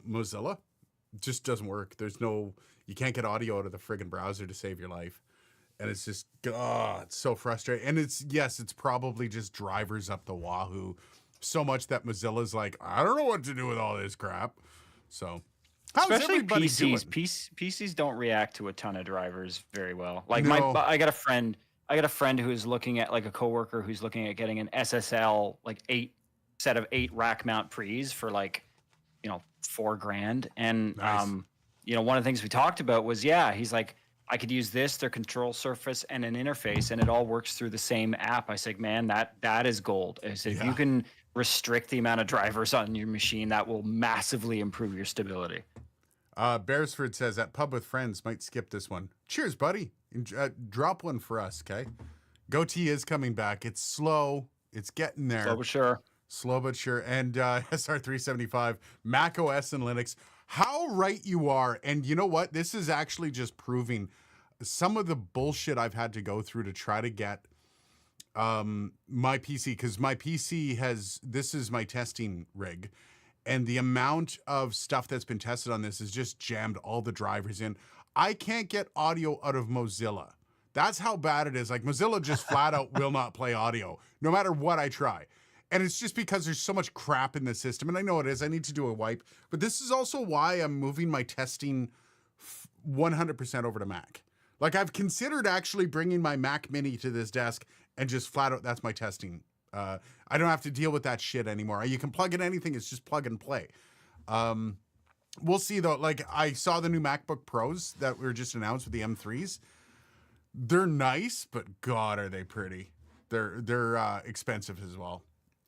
Mozilla. It just doesn't work. You can't get audio out of the friggin' browser to save your life. And it's just, God, it's so frustrating. And it's probably just drivers up the wahoo so much that Mozilla's like, I don't know what to do with all this crap. So, how's Especially everybody PCs. doing? PCs don't react to a ton of drivers very well. Like No. I got a friend who's looking at, like, a coworker who's looking at getting an SSL, like, 8 rack mount pre's for, like, $4,000. And Nice. one of the things we talked about was, he's like, I could use their control surface and an interface, and it all works through the same app. I said, man, that is gold. I said, if you can restrict the amount of drivers on your machine, that will massively improve your stability. Beresford says, at pub with friends, might skip this one. Cheers, buddy. Drop one for us, okay? Goatee is coming back. It's slow. It's getting there. Slow but sure. Slow but sure. And SR375, Mac OS and Linux. How right you are. And you know what? This is actually just proving some of the bullshit I've had to go through to try to get my PC, because my PC this is my testing rig. And the amount of stuff that's been tested on this has just jammed all the drivers in. I can't get audio out of Mozilla. That's how bad it is. Like, Mozilla just flat out will not play audio, no matter what I try. And it's just because there's so much crap in the system. And I know it is. I need to do a wipe. But this is also why I'm moving my testing 100% over to Mac. Like, I've considered actually bringing my Mac Mini to this desk and just flat out, that's my testing. I don't have to deal with that shit anymore. You can plug in anything. It's just plug and play. We'll see, though. Like, I saw the new MacBook Pros that were just announced with the M3s. They're nice, but God, are they pretty. They're expensive as well.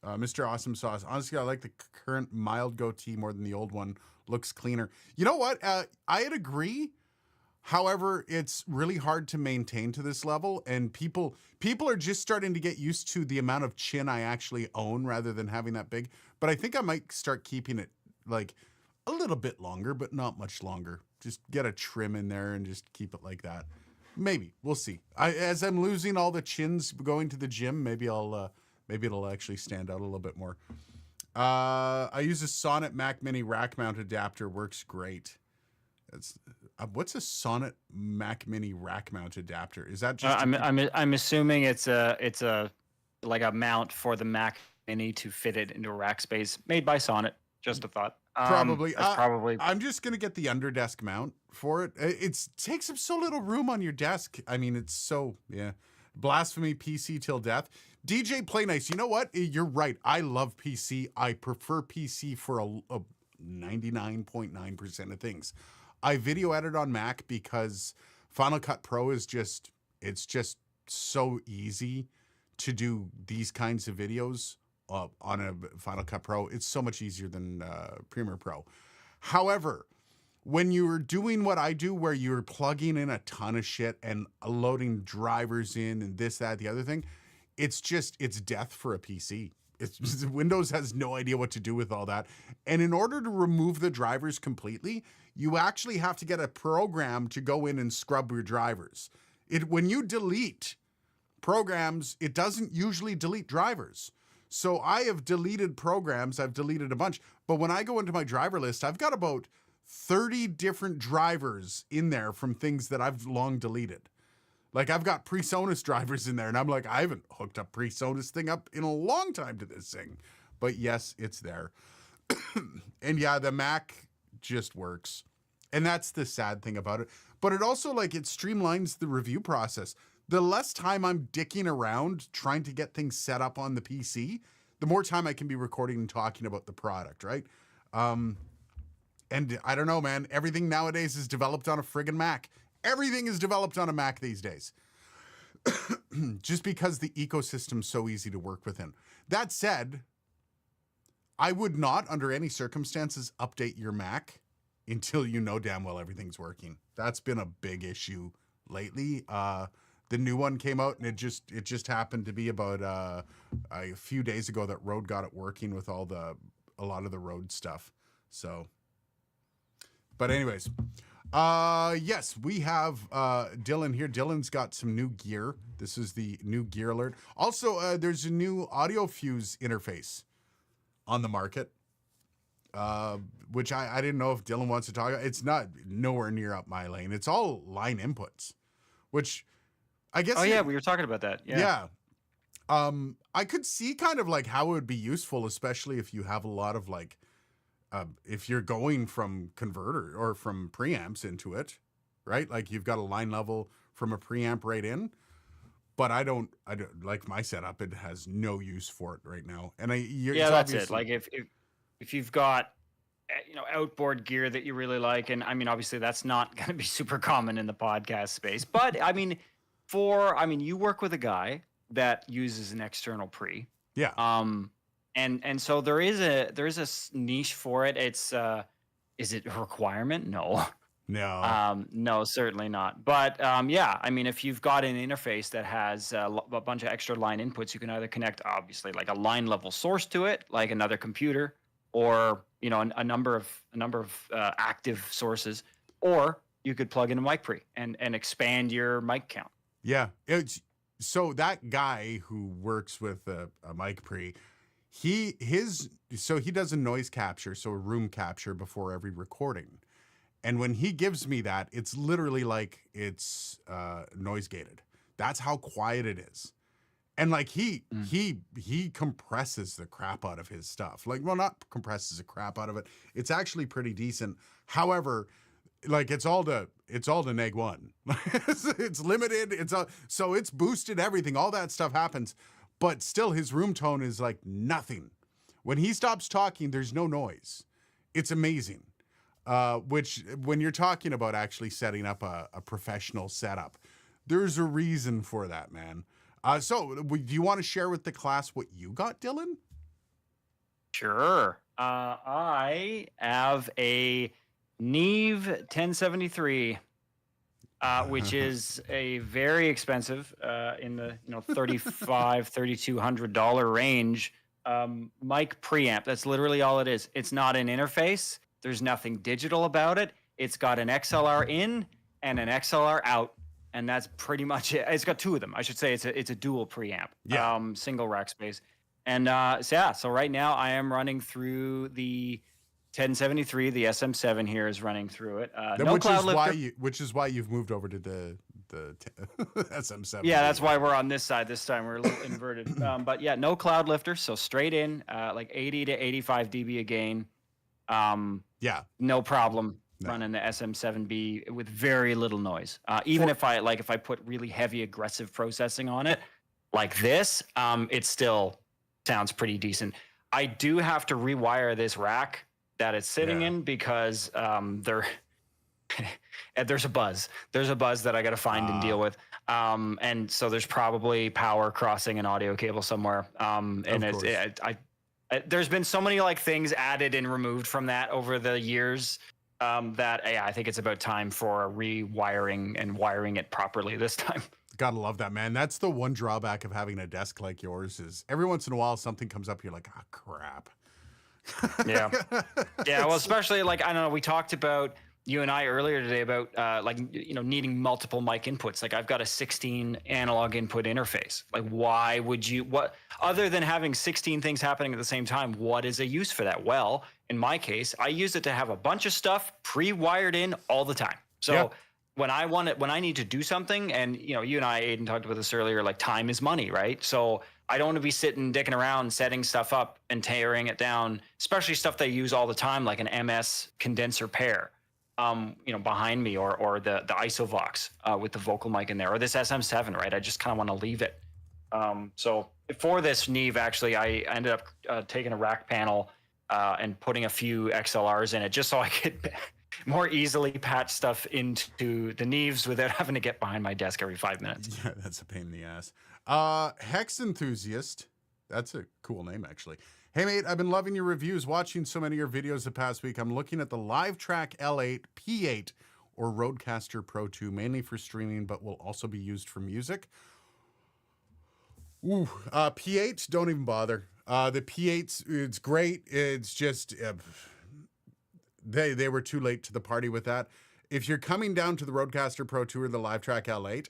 Mr. Awesome Sauce. Honestly, I like the current mild goatee more than the old one. Looks cleaner. You know what? I'd agree. However, it's really hard to maintain to this level, and people are just starting to get used to the amount of chin I actually own rather than having that big. But I think I might start keeping it like a little bit longer, but not much longer. Just get a trim in there and just keep it like that. Maybe. We'll see. As I'm losing all the chins going to the gym, maybe it'll actually stand out a little bit more. I use a Sonnet Mac Mini rack mount adapter. Works great. What's a Sonnet Mac Mini rack mount adapter? Is that just? I'm assuming it's a like a mount for the Mac Mini to fit it into a rack space, made by Sonnet. Just a thought. Probably. Probably. I'm just gonna get the underdesk mount for it. It takes up so little room on your desk. I mean, it's so Blasphemy PC till death. DJ Play Nice. You know what? You're right. I love PC. I prefer PC for a 99.9% of things. I video edit on Mac because Final Cut Pro is just so easy to do these kinds of videos on a Final Cut Pro. It's so much easier than Premiere Pro. However, when you're doing what I do, where you're plugging in a ton of shit and loading drivers in and this, that, the other thing, it's death for a PC. Windows has no idea what to do with all that. And in order to remove the drivers completely, you actually have to get a program to go in and scrub your drivers. When you delete programs, it doesn't usually delete drivers. So I have deleted programs. I've deleted a bunch. But when I go into my driver list, I've got about 30 different drivers in there from things that I've long deleted. Like, I've got PreSonus drivers in there, and I'm like, I haven't hooked up PreSonus thing up in a long time to this thing. But yes, it's there. And yeah, the Mac just works. And that's the sad thing about it. But it also, like, it streamlines the review process. The less time I'm dicking around trying to get things set up on the PC, the more time I can be recording and talking about the product, right? And I don't know, man. Everything nowadays is developed on a friggin' Mac. Everything is developed on a Mac these days. Just because the ecosystem's so easy to work within. That said, I would not, under any circumstances, update your Mac until you know damn well everything's working. That's been a big issue lately. The new one came out, and it just happened to be about a few days ago that Rode got it working with a lot of the Rode stuff. So, but anyways, yes, we have Dylan here. Dylan's got some new gear. This is the new gear alert. Also, there's a new Audio Fuse interface on the market. uh, which I didn't know if Dylan wants to talk about. It's not nowhere near up my lane. It's all line inputs, which I guess. Oh yeah, we were talking about that. Yeah. Yeah. I could see kind of like how it would be useful, especially if you have a lot of like, if you're going from converter or from preamps into it, right? Like you've got a line level from a preamp right in. But I don't like my setup. It has no use for it right now. And Yeah, that's it. Like if you've got outboard gear that you really like, and I mean obviously that's not going to be super common in the podcast space, but I mean you work with a guy that uses an external pre. Yeah. And so there is a niche for it. It's is it a requirement? No. No. No, certainly not. But yeah, I mean, if you've got an interface that has a bunch of extra line inputs, you can either connect obviously like a line level source to it, like another computer, or a number of active sources, or you could plug in a mic pre and expand your mic count. Yeah. So that guy who works with a mic pre, he does a noise capture, so a room capture before every recording. And when he gives me that, it's literally like it's noise gated. That's how quiet it is. And like he compresses the crap out of his stuff. Like, well, not compresses the crap out of it. It's actually pretty decent. However, like it's all to neg one. It's limited. So it's boosted everything. All that stuff happens. But still his room tone is like nothing. When he stops talking, there's no noise. It's amazing. Which when you're talking about actually setting up a professional setup, there's a reason for that, man. So do you want to share with the class what you got, Dylan? Sure. I have a Neve 1073, which is a very expensive, in the $3,500-$3,200 range, mic preamp. That's literally all it is. It's not an interface. There's nothing digital about it. It's got an XLR in and an XLR out, and that's pretty much it. It's got two of them. I should say it's a dual preamp. Yeah. Single rack space. And so right now I am running through the 1073. The SM7 here is running through it. No cloud lifter. Which is why you've moved over to the SM7. Yeah, that's why we're on this side this time. We're a little inverted. But yeah, no cloud lifter. So straight in, like 80 to 85 dB a gain. Yeah, no problem running the SM7B with very little noise. Even if I put really heavy aggressive processing on it like this, it still sounds pretty decent. I do have to rewire this rack that it's sitting in because there's a buzz. There's a buzz that I got to find and deal with. And so there's probably power crossing an audio cable somewhere. There's been so many like things added and removed from that over the years that I think it's about time for rewiring and wiring it properly this time. Gotta love that, man. That's the one drawback of having a desk like yours is every once in a while something comes up, you're like, oh, crap. Yeah. Yeah, well, especially like, I don't know, we talked about, you and I earlier today about needing multiple mic inputs. Like I've got a 16 analog input interface. Like why would you, what other than having 16 things happening at the same time, what is a use for that? Well, in my case, I use it to have a bunch of stuff pre-wired in all the time. So when I need to do something, and you and I, Aiden, talked about this earlier, like time is money, right? So I don't want to be sitting dicking around setting stuff up and tearing it down, especially stuff that I use all the time, like an MS condenser pair. Behind me, or the IsoVox with the vocal mic in there, or this SM7, right? I just kind of want to leave it. So for this Neve, actually, I ended up taking a rack panel and putting a few XLRs in it, just so I could more easily patch stuff into the Neves without having to get behind my desk every 5 minutes. Yeah, that's a pain in the ass. Hex Enthusiast, that's a cool name, actually. Hey, mate, I've been loving your reviews, watching so many of your videos the past week. I'm looking at the LiveTrack L8, P8, or Rodecaster Pro 2, mainly for streaming, but will also be used for music. Ooh, P8, don't even bother. The P8's, it's great. It's just, they were too late to the party with that. If you're coming down to the Rodecaster Pro 2 or the LiveTrack L8,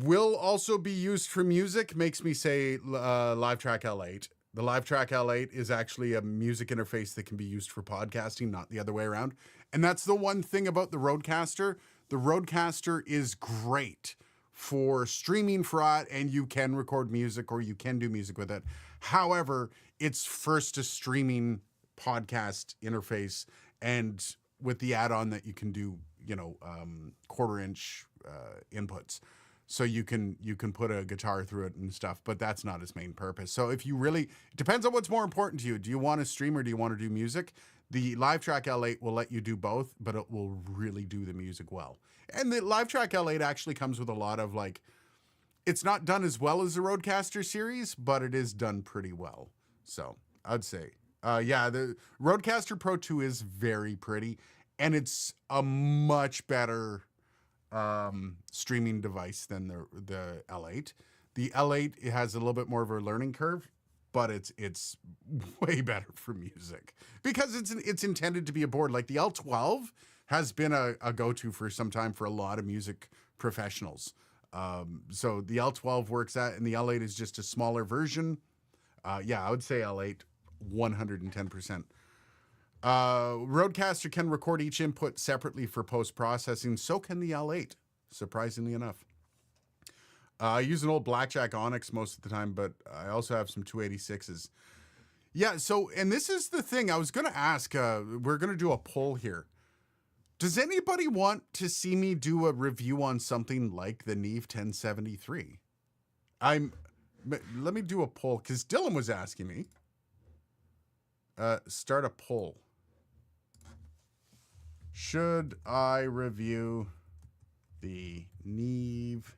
will also be used for music, makes me say LiveTrack L8. The LiveTrack L8 is actually a music interface that can be used for podcasting, not the other way around. And that's the one thing about the Rodecaster. The Rodecaster is great for streaming fraud, and you can record music or you can do music with it. However, it's first a streaming podcast interface, and with the add-on that you can do, quarter-inch inputs. So you can put a guitar through it and stuff, but that's not its main purpose. So if you really, it depends on what's more important to you. Do you want to stream or do you want to do music? The LiveTrack L8 will let you do both, but it will really do the music well. And the LiveTrack L8 actually comes with a lot of it's not done as well as the Rodecaster series, but it is done pretty well. So I'd say, the Rodecaster Pro 2 is very pretty, and it's a much better streaming device than the L8. The L8 has a little bit more of a learning curve, but it's way better for music because it's intended to be a board. Like the L12 has been a go-to for some time for a lot of music professionals. So the L12 works at, and the L8 is just a smaller version. I would say L8 110%. Rodecaster can record each input separately for post-processing. So can the L8, surprisingly enough. I use an old Blackjack Onyx most of the time, but I also have some 286s. Yeah, so, and this is the thing I was going to ask. We're going to do a poll here. Does anybody want to see me do a review on something like the Neve 1073? Let me do a poll, because Dylan was asking me. Start a poll. Should I review the Neve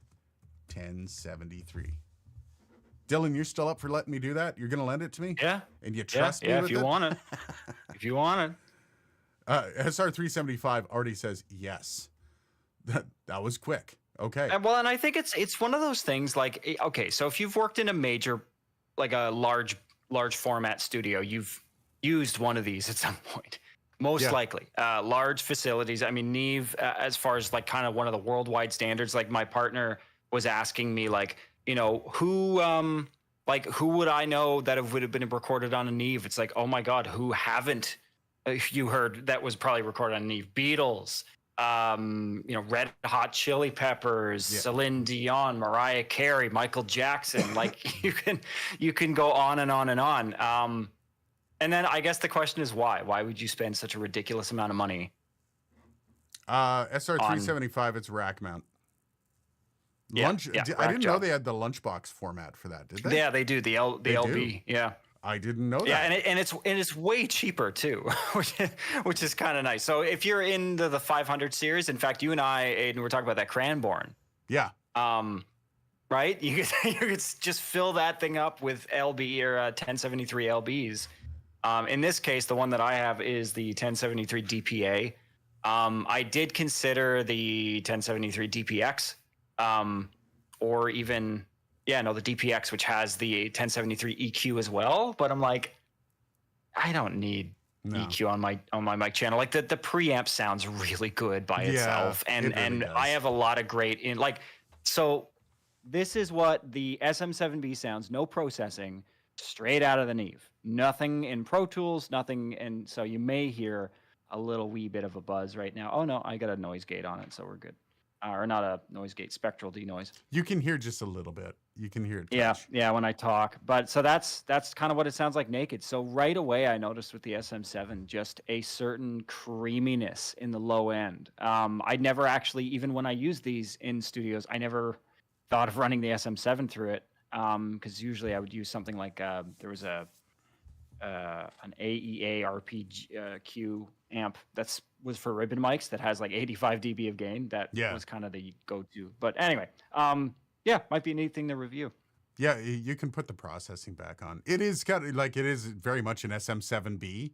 1073? Dylan, you're still up for letting me do that? You're going to lend it to me? Yeah. And you trust me with if you want it. If you want it. SR375 already says yes. That was quick. Okay. Well, and I think it's one of those things like, okay, so if you've worked in a major, like a large format studio, you've used one of these at some point. Most likely, large facilities. I mean, Neve, as far as like kind of one of the worldwide standards, like my partner was asking me, who would I know that would have been recorded on a Neve? It's like, oh my God, who haven't you heard that was probably recorded on Neve? Beatles, Red Hot Chili Peppers, Celine Dion, Mariah Carey, Michael Jackson. Like you can go on and on and on. And then I guess the question is why? Why would you spend such a ridiculous amount of money? SR375, it's rack mount. I didn't know they had the lunchbox format for that, did they? Yeah, they do. The LB. Yeah. I didn't know that. Yeah, and it's way cheaper too, which is kind of nice. So if you're into the 500 series, in fact, you and I, Aiden, were talking about that Cranbourne. Yeah. Right? You could just fill that thing up with LB or 1073 LBs. In this case, the one that I have is the 1073 DPA. I did consider the 1073 DPX, or even, the DPX, which has the 1073 EQ as well. But I'm like, I don't need EQ on my mic channel. Like the preamp sounds really good by itself, and really I have a lot of great so. This is what the SM7B sounds, no processing, straight out of the Neve. Nothing in Pro Tools, nothing. And so you may hear a little wee bit of a buzz right now. Oh, no, I got a noise gate on it, so we're good. Or not a noise gate, spectral denoise. You can hear just a little bit. You can hear it touch. Yeah, when I talk. But so that's kind of what it sounds like naked. So right away, I noticed with the SM7 just a certain creaminess in the low end. I'd never actually, even when I use these in studios, I never thought of running the SM7 through it, because usually I would use something like there was an AEA RPQ amp was for ribbon mics that has like 85 dB of gain. That was kind of the go-to. But anyway, might be a neat thing to review. Yeah, you can put the processing back on. It is it is very much an SM7B.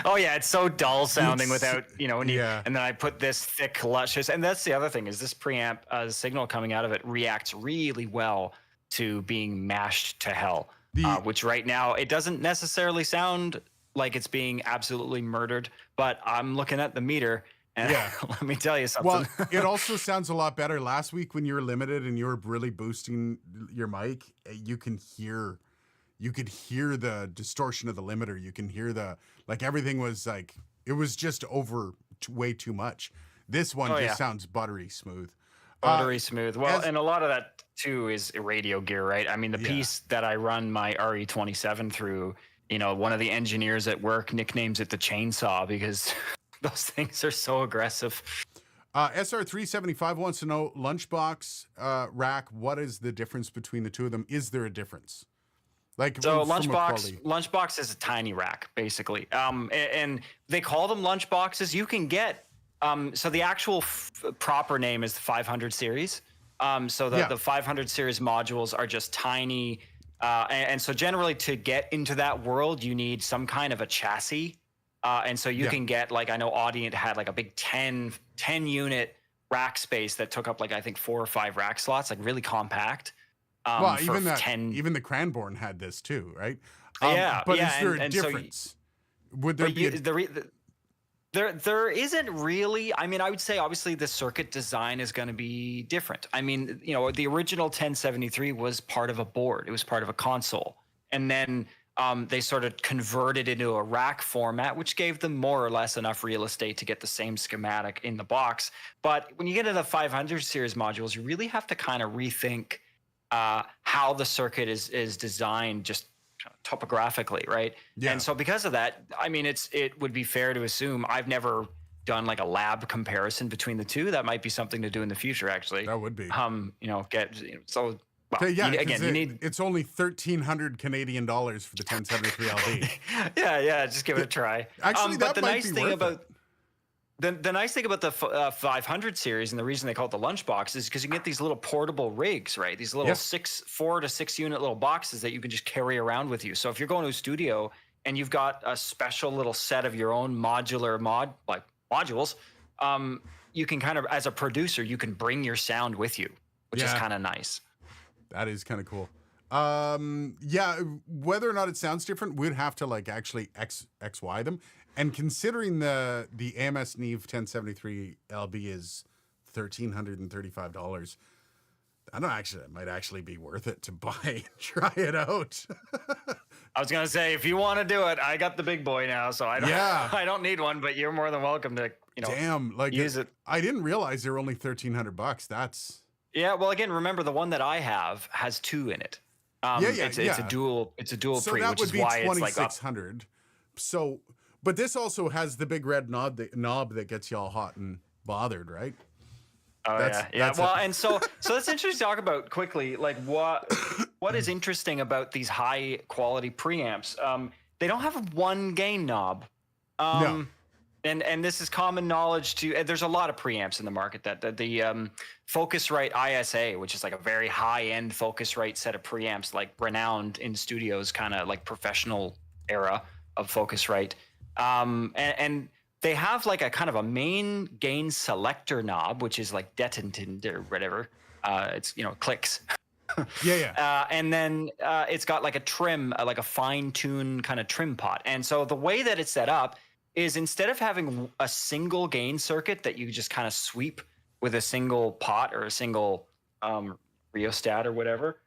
Oh yeah, it's so dull sounding without, and then I put this thick, luscious, and that's the other thing is this preamp signal coming out of it reacts really well to being mashed to hell, which right now it doesn't necessarily sound like it's being absolutely murdered, but I'm looking at the meter and let me tell you something. Well, it also sounds a lot better. Last week when you were limited and you were really boosting your mic, you can hear you could hear the distortion of the limiter. You can hear the, like, everything was like, it was just over way too much. This one Oh just yeah, sounds buttery smooth. buttery smooth. Well, As and a lot of that too is radio gear, right? I mean, the yeah. piece that I run my RE27 through, one of the engineers at work nicknames it the chainsaw because those things are so aggressive. SR375 wants to know, lunchbox rack, what is the difference between the two of them? Is there a difference? Like, So from a quality? lunchbox is a tiny rack basically, and they call them lunchboxes. You can get so the actual proper name is the 500 series. So Yeah. the 500 series modules are just tiny, and so generally to get into that world, you need some kind of a chassis, and so you Yeah. can get, like, I know Audient had like a big 10 unit rack space that took up like I think 4 or 5 rack slots, like really compact. Well, For even that, 10. even the Cranbourne had this too, right? Yeah, But yeah, is there a and so difference? Would there but be? there isn't really. I mean, I would say obviously the circuit design is going to be different. I mean, the original 1073 was part of a board. It was part of a console, and then they sort of converted into a rack format, which gave them more or less enough real estate to get the same schematic in the box. But when you get into the 500 series modules, you really have to kind of rethink how the circuit is designed, just topographically, right? Yeah. And so because of that, I mean, it would be fair to assume, I've never done like a lab comparison between the two. That might be something to do in the future, actually. That would be. So well, Okay, yeah, you need. it's only 1,300 Canadian dollars for the 1073 LD. Yeah, just give it a try. Actually, but that the might nice be thing worth about it. the nice thing about the 500 series, and the reason they call it the lunchbox, is because you can get these little portable rigs, right? These little Yeah. 4 to 6 unit little boxes that you can just carry around with you. So if you're going to a studio and you've got a special little set of your own modular modules, you can kind of, as a producer, you can bring your sound with you, which is Yeah. kind of nice. That is kind of cool. Yeah, whether or not it sounds different, we'd have to like actually XY them. And considering the AMS Neve 1073 LB is $1,335, I don't actually, that might actually be worth it to buy and try it out. I was gonna say, if you want to do it, I got the big boy now, so I don't. Yeah. I don't need one, but you're more than welcome to, Damn, like use it. I didn't realize they were only $1,300. That's Yeah. Well, again, remember the one that I have has 2 in it. Yeah, It's a dual. It's a dual so pre, that which would is be why it's like up. 2,600. So, but this also has the big red knob that gets you all hot and bothered, right? Oh That's- yeah. that's Well, a- and so that's interesting to talk about quickly. Like what is interesting about these high quality preamps? They don't have one gain knob. No. And this is common knowledge too. And there's a lot of preamps in the market that the Focusrite ISA, which is like a very high end Focusrite set of preamps, like renowned in studios, kind of like professional era of Focusrite. And they have like a kind of a main gain selector knob, which is like detoned or whatever. It's clicks. Yeah. And then it's got like a trim, like a fine tune kind of trim pot. And so the way that it's set up is, instead of having a single gain circuit that you just kind of sweep with a single pot or a single rheostat or whatever,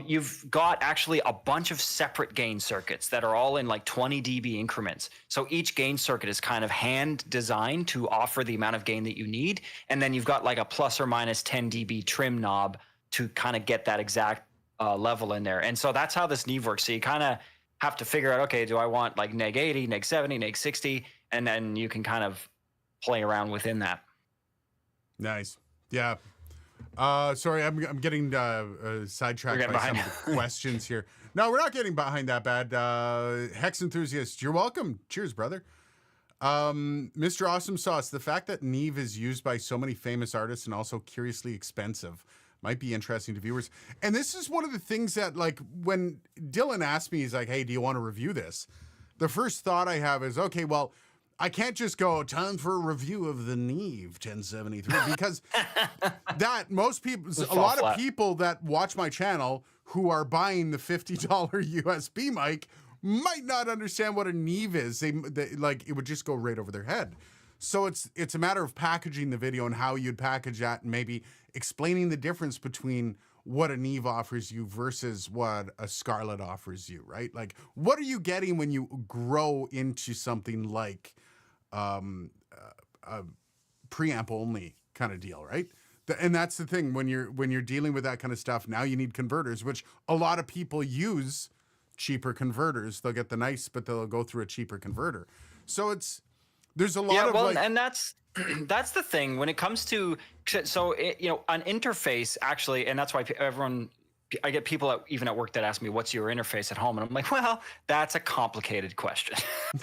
you've got actually a bunch of separate gain circuits that are all in like 20 dB increments. So each gain circuit is kind of hand designed to offer the amount of gain that you need. And then you've got like a plus or minus 10 dB trim knob to kind of get that exact level in there. And so that's how this Neve works. So you kind of have to figure out, okay, do I want like neg 80, neg 70, neg 60? And then you can kind of play around within that. Nice. Yeah. Sorry, I'm getting sidetracked We're getting by some behind. of the questions here. No, we're not getting behind that bad. Hex enthusiast, you're welcome. Cheers, brother. Mr. Awesome Sauce, the fact that Neve is used by so many famous artists and also curiously expensive might be interesting to viewers. And this is one of the things that, like, when Dylan asked me, he's like, hey, do you want to review this? The first thought I have is, okay, well, I can't just go, time for a review of the Neve 1073, because that most people, a lot of people that watch my channel who are buying the $50 USB mic might not understand what a Neve is. They like, it would just go right over their head. So it's a matter of packaging the video and how you'd package that, and maybe explaining the difference between what a Neve offers you versus what a Scarlett offers you, right? Like, what are you getting when you grow into something like a preamp only kind of deal, right? And that's the thing when you're dealing with that kind of stuff. Now you need converters, which a lot of people use cheaper converters. They'll get the nice, but they'll go through a cheaper converter. So there's a lot of like, and that's that's the thing when it comes to an interface actually, and that's why I get people even at work that ask me, what's your interface at home? And I'm like, well, that's a complicated question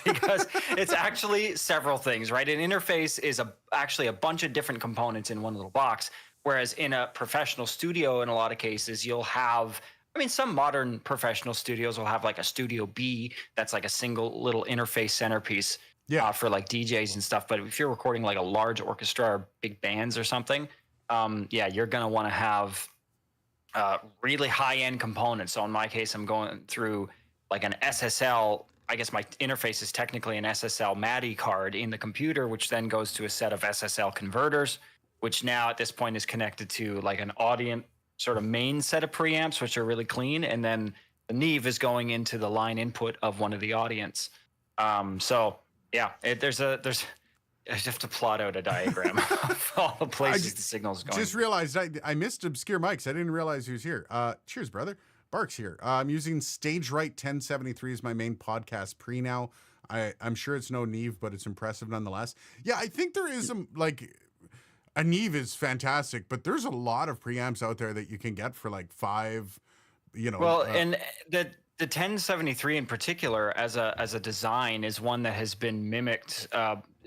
because it's actually several things, right? An interface is actually a bunch of different components in one little box. Whereas in a professional studio, in a lot of cases, you'll have, I mean, some modern professional studios will have like a Studio B that's like a single little interface centerpiece for like DJs and stuff. But if you're recording like a large orchestra or big bands or something, you're going to want to have really high-end components. So in my case, I'm going through like an SSL. I guess my interface is technically an SSL MADI card in the computer, which then goes to a set of SSL converters, which now at this point is connected to like an Audient sort of main set of preamps, which are really clean. And then the Neve is going into the line input of one of the Audients. I have to plot out a diagram of all the places the signal's going. Just realized I missed Obscure Mics. I didn't realize he was here. Cheers, brother. Bark's here. I'm using StageRite 1073 as my main podcast pre now. I'm sure it's no Neve, but it's impressive nonetheless. Yeah, I think there is a Neve is fantastic, but there's a lot of preamps out there that you can get for like $5. Well, and the 1073 in particular as a design is one that has been mimicked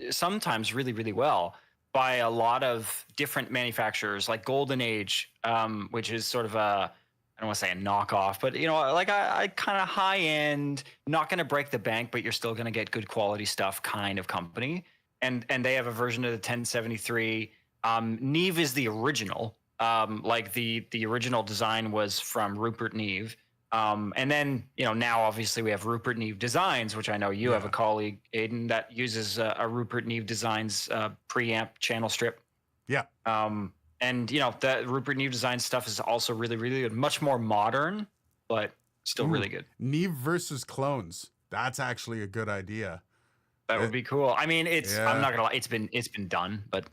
sometimes really, really well by a lot of different manufacturers like Golden Age, which is sort of I don't want to say a knockoff, but like I kind of high end, not going to break the bank, but you're still going to get good quality stuff kind of company. And they have a version of the 1073. Neve is the original. Like the original design was from Rupert Neve. And then, now obviously we have Rupert Neve Designs, which I know you have a colleague, Aiden, that uses a Rupert Neve Designs preamp channel strip. Yeah. And, the Rupert Neve Designs stuff is also really, really good. Much more modern, but still really good. Neve versus clones. That's actually a good idea. That would be cool. I mean, I'm not gonna lie, it's been done, but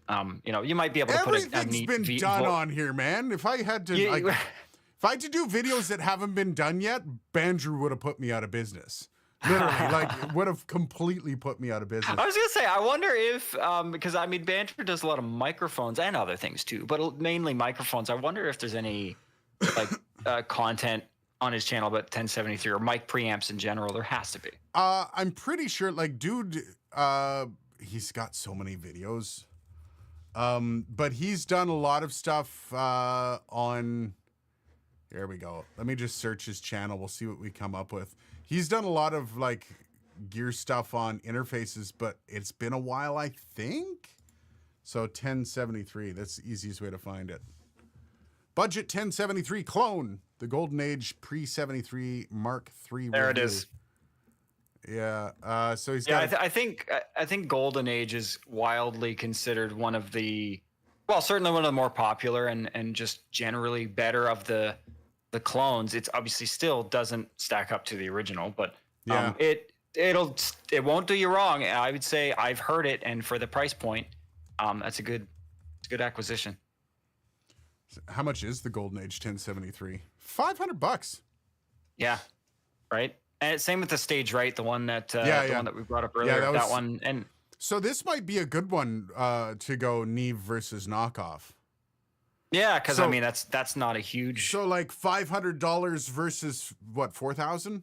you might be able to put a neat been done on here, man. If I had to if I had to do videos that haven't been done yet, Bandrew would have put me out of business. Literally, would have completely put me out of business. I was gonna say, I wonder if because I mean, Bandrew does a lot of microphones and other things too, but mainly microphones. I wonder if there's any content on his channel about 1073 or mic preamps in general. There has to be. I'm pretty sure, dude, he's got so many videos. But he's done a lot of stuff on. Here we go. Let me just search his channel. We'll see what we come up with. He's done a lot of gear stuff on interfaces, but it's been a while, I think. So 1073, that's the easiest way to find it. Budget 1073 clone, the Golden Age pre-73 Mark III. There review. it is. Yeah. So he's got. I think Golden Age is wildly considered one of the, certainly one of the more popular and just generally better of the clones. It's obviously still doesn't stack up to the original, but it won't do you wrong. I would say I've heard it, and for the price point, that's a good acquisition. How much is the Golden Age 1073? $500. Yeah, right. And same with the StageRite, the one that one that we brought up earlier. Yeah, that one. And so this might be a good one to go Neve versus knockoff. Yeah, because I mean that's not a huge. So $500 versus what, 4,000?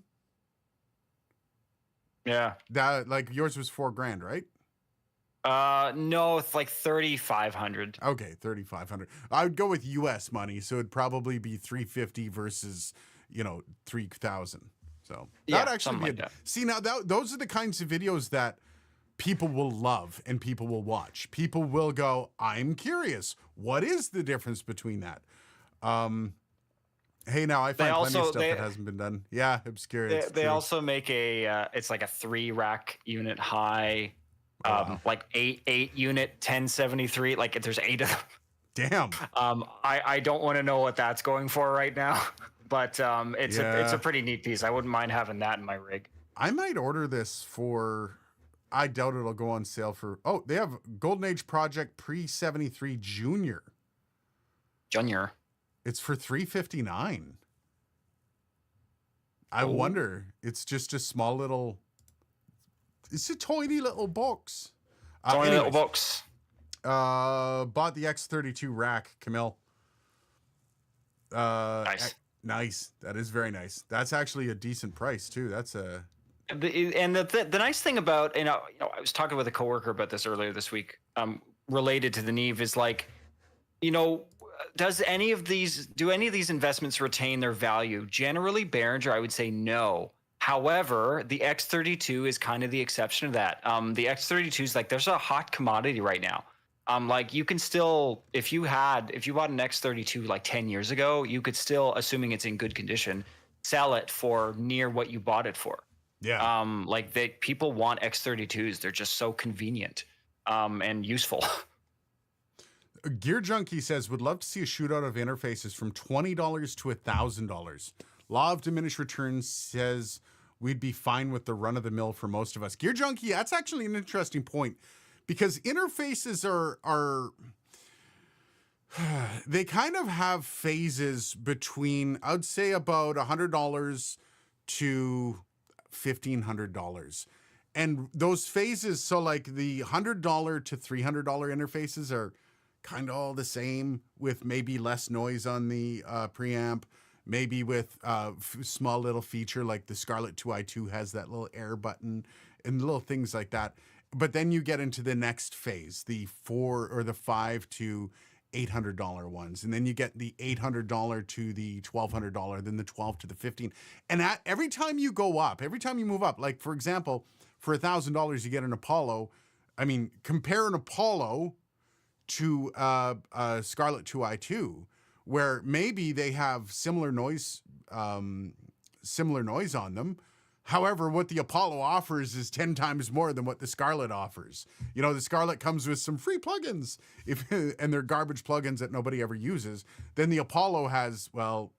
Yeah. That yours was $4,000, right? No, it's 3,500. Okay, 3,500. I would go with US money, so it'd probably be 350 versus 3,000. So that'd actually be see now those are the kinds of videos that people will love and people will watch. People will go, I'm curious. What is the difference between that? Hey, now I find plenty of stuff that hasn't been done. Yeah, obscure. They also make it's like a 3-rack unit high, 8 unit 1073. There's 8 of them. Damn. I don't want to know what that's going for right now, but it's Yeah. a pretty neat piece. I wouldn't mind having that in my rig. I might order this for. I doubt it'll go on sale for. Oh, they have Golden Age Project Pre 73 Junior. Junior. It's for $359. I Oh. wonder. It's just a small little. It's a tiny little box. Tiny little anyways, box. Bought the X32 rack, Camille. Nice. Nice. That is very nice. That's actually a decent price too. That's a. The nice thing about, and I was talking with a coworker about this earlier this week, related to the Neve, is like, do any of these investments retain their value? Generally, Behringer, I would say no. However, the X32 is kind of the exception to that. The X32 is like, there's a hot commodity right now. Like you can still, if you bought an X32 like 10 years ago, you could still, assuming it's in good condition, sell it for near what you bought it for. Yeah. Like people want X32s. They're just so convenient, and useful. Gear Junkie says, would love to see a shootout of interfaces from $20 to $1,000. Law of Diminished Returns says we'd be fine with the run of the mill for most of us. Gear Junkie, that's actually an interesting point, because interfaces are they kind of have phases between, I'd say, about $100 to $1,500. And those phases, so like the $100 to $300 interfaces are kind of all the same, with maybe less noise on the preamp, maybe with small little feature like the Scarlett 2i2 has that little air button and little things like that. But then you get into the next phase, the $400 or the $500 to $800 ones, and then you get the $800 to the $1,200, then the $1,200 to the $1,500. And every time you go up, every time you move up, like for example, for $1,000 you get an Apollo. I mean, compare an Apollo to Scarlett 2i2, where maybe they have similar noise on them. However, what the Apollo offers is 10 times more than what the Scarlett offers. The Scarlett comes with some free plugins, and they're garbage plugins that nobody ever uses. Then the Apollo has, all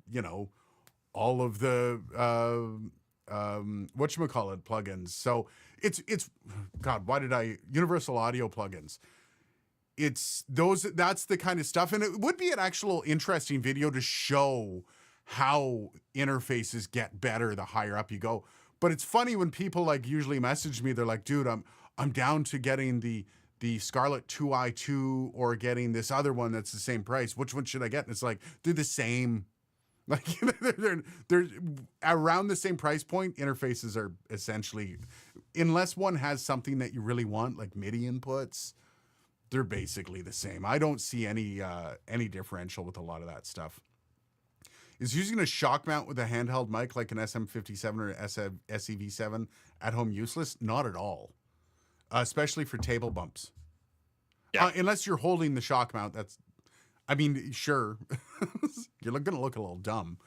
of the whatchamacallit plugins. So it's God, Universal Audio plugins. It's that's the kind of stuff. And it would be an actual interesting video to show how interfaces get better the higher up you go. But it's funny when people like usually message me, they're like, dude, I'm down to getting the Scarlett 2i2 or getting this other one that's the same price. Which one should I get? And it's like, they're the same. Like they're around the same price point. Interfaces are essentially, unless one has something that you really want, like MIDI inputs, they're basically the same. I don't see any differential with a lot of that stuff. Is using a shock mount with a handheld mic like an SM57 or SEV7 at home useless? Not at all, especially for table bumps. Yeah. Unless you're holding the shock mount, sure, you're going to look a little dumb.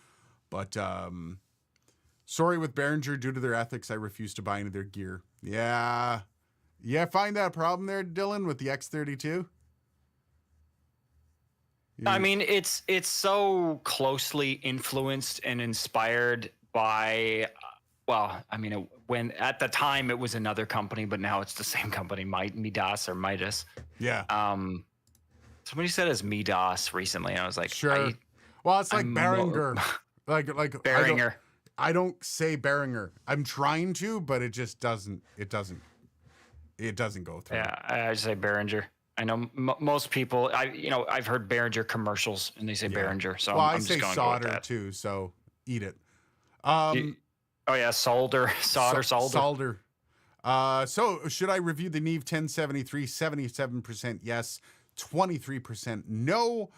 But sorry, with Behringer, due to their ethics, I refuse to buy any of their gear. Yeah. Yeah, find that problem there, Dylan, with the X32? I mean, it's so closely influenced and inspired by, when at the time it was another company, but now it's the same company, Midas or Midas. Yeah. Somebody said it's Midas recently, and I was like, sure. Well, it's like Behringer. like Behringer. I don't say Behringer. I'm trying to, but it just doesn't. It doesn't go through. Yeah, I say Behringer. I know most people. I've heard Behringer commercials, and they say Behringer. So well, I'm I just say going solder with that too. So eat it. Oh yeah, solder. So should I review the Neve 1073? 77% yes, 23% no.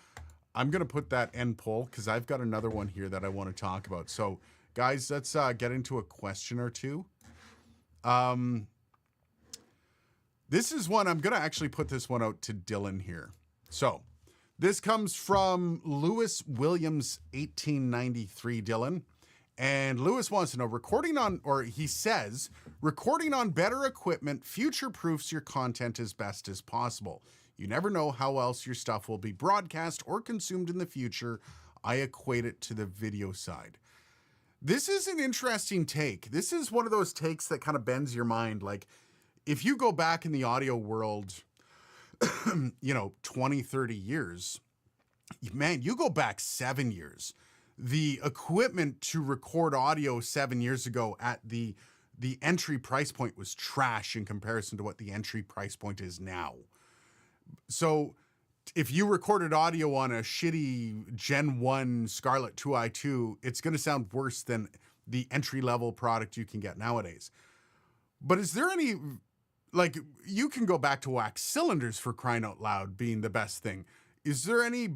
I'm gonna put that end poll because I've got another one here that I want to talk about. So guys, let's get into a question or two. This is one, I'm going to actually put this one out to Dylan here. So this comes from Lewis Williams, 1893, Dylan. And Lewis wants to know he says, recording on better equipment future proofs your content as best as possible. You never know how else your stuff will be broadcast or consumed in the future. I equate it to the video side. This is an interesting take. This is one of those takes that kind of bends your mind. Like, if you go back in the audio world, 20, 30 years, man, you go back 7 years. The equipment to record audio 7 years ago at the entry price point was trash in comparison to what the entry price point is now. So if you recorded audio on a shitty Gen 1 Scarlett 2i2, it's going to sound worse than the entry level product you can get nowadays. But is there any, like, you can go back to wax cylinders, for crying out loud, being the best thing. Is there any,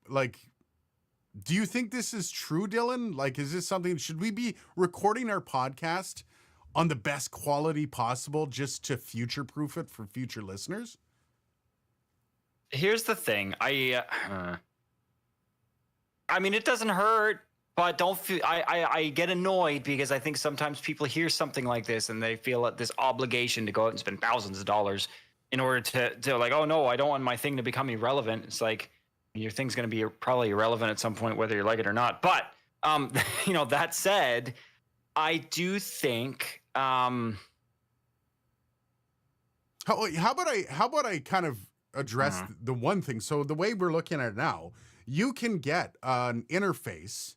like, do you think this is true, Dylan? Like, is this something, should we be recording our podcast on the best quality possible just to future proof it for future listeners? Here's the thing. I mean, it doesn't hurt, but don't feel, I get annoyed because I think sometimes people hear something like this and they feel this obligation to go out and spend thousands of dollars in order to like, oh no, I don't want my thing to become irrelevant. It's like, your thing's going to be probably irrelevant at some point, whether you like it or not. But, that said, I do think, how about I kind of address the one thing? So the way we're looking at it now, you can get an interface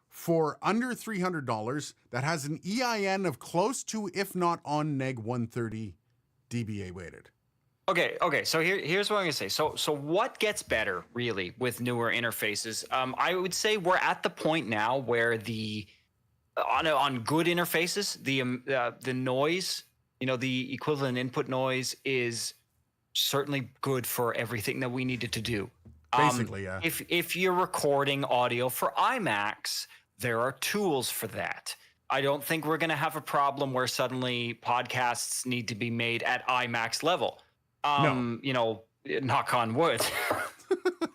for under $300 that has an EIN of close to, if not on neg 130 dBA weighted. Okay. So here's what I'm gonna say. So what gets better really with newer interfaces? I would say we're at the point now where on good interfaces, the noise, the equivalent input noise is certainly good for everything that we needed to do. Basically, yeah. If you're recording audio for IMAX, there are tools for that. I don't think we're gonna have a problem where suddenly podcasts need to be made at IMAX level. No. Knock on wood.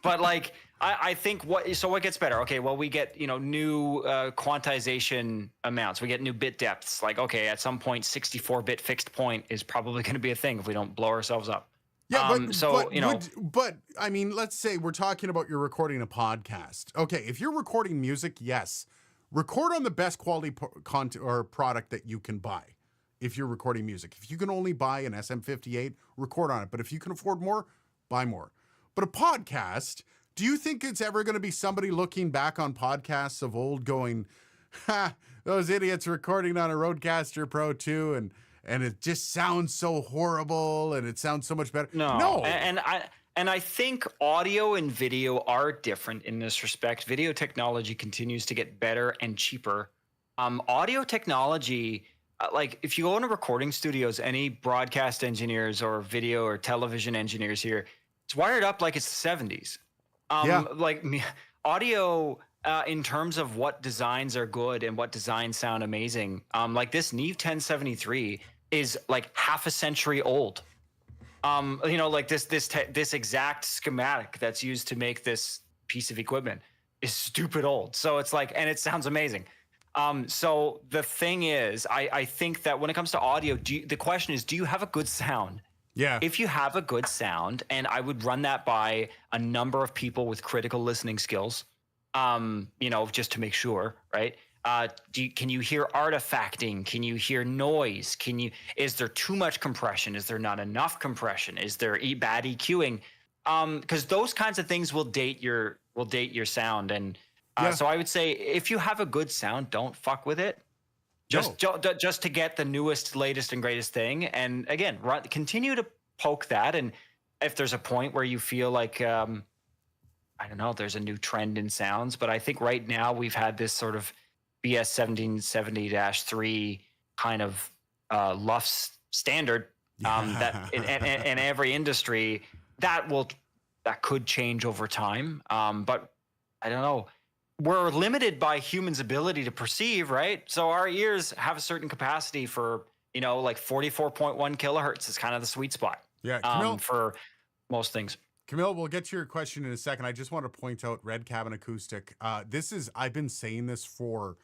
But like, I think what gets better? Okay, well, we get, new quantization amounts. We get new bit depths. Like, okay, at some point, 64-bit fixed point is probably going to be a thing if we don't blow ourselves up. Yeah, but I mean, let's say we're talking about you're recording a podcast. Okay, if you're recording music, yes, record on the best quality content or product that you can buy. If you're recording music, if you can only buy an SM58, record on it. But if you can afford more, buy more. But a podcast, do you think it's ever going to be somebody looking back on podcasts of old going, ha, those idiots recording on a Rodecaster Pro 2 and it just sounds so horrible and it sounds so much better? No. And I think audio and video are different in this respect. Video technology continues to get better and cheaper. Audio technology, like if you go into recording studios, any broadcast engineers or video or television engineers here, it's wired up like it's the 70s. Like audio, in terms of what designs are good and what designs sound amazing, like this Neve 1073 is like half a century old. Like this exact schematic that's used to make this piece of equipment is stupid old. So it's like, and it sounds amazing. So the thing is, I think that when it comes to audio, the question is, do you have a good sound? Yeah. If you have a good sound, and I would run that by a number of people with critical listening skills, just to make sure, right? Can you hear artifacting? Can you hear noise? Is there too much compression? Is there not enough compression? Is there bad EQing? Because those kinds of things will date your sound. And so I would say if you have a good sound, don't fuck with it. Just to get the newest, latest, and greatest thing. And again, continue to poke that. And if there's a point where you feel like, I don't know, there's a new trend in sounds, but I think right now we've had this sort of BS 1770-3 kind of LUFS standard that in every industry that could change over time. But I don't know. We're limited by humans' ability to perceive, right? So our ears have a certain capacity for, like 44.1 kilohertz is kind of the sweet spot. Yeah, Camille, for most things. Camille, we'll get to your question in a second. I just want to point out Red Cabin Acoustic. I've been saying this for